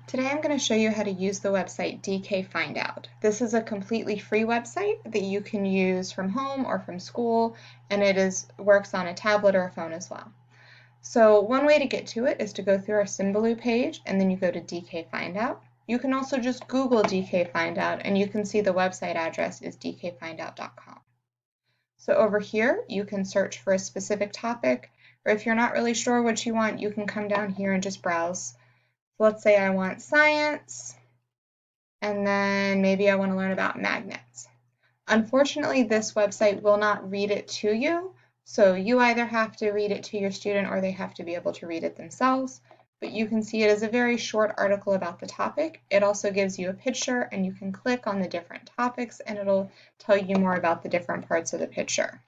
Today I'm going to show you how to use the website DK Findout. This is a completely free website that you can use from home or from school, and it works on a tablet or a phone as well. So one way to get to it is to go through our Symbaloo page, and then you go to DK Findout. You can also just Google DK Findout, and you can see the website address is dkfindout.com. So over here, you can search for a specific topic, or if you're not really sure what you want, you can come down here and just browse. So let's say I want science, and then maybe I want to learn about magnets. Unfortunately, this website will not read it to you, so you either have to read it to your student or they have to be able to read it themselves. But you can see it is a very short article about the topic. It also gives you a picture, and you can click on the different topics and it'll tell you more about the different parts of the picture.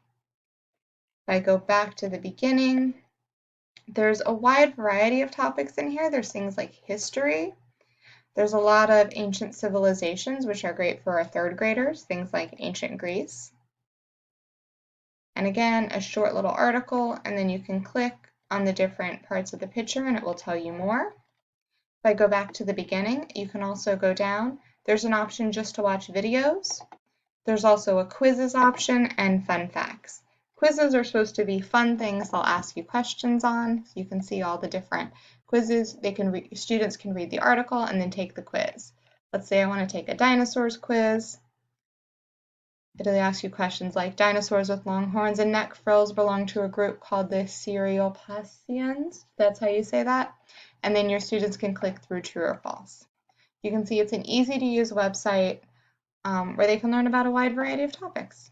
If I go back to the beginning, there's a wide variety of topics in here. There's things like history. There's a lot of ancient civilizations, which are great for our third graders, things like ancient Greece. And again, a short little article, and then you can click on the different parts of the picture and it will tell you more. If I go back to the beginning, you can also go down. There's an option just to watch videos. There's also a quizzes option and fun facts. Quizzes are supposed to be fun things they'll ask you questions on. So you can see all the different quizzes. Students can read the article and then take the quiz. Let's say I want to take a dinosaurs quiz. It'll ask you questions like dinosaurs with long horns and neck frills belong to a group called the Cereopasians. That's how you say that. And then your students can click through true or false. You can see it's an easy to use website where they can learn about a wide variety of topics.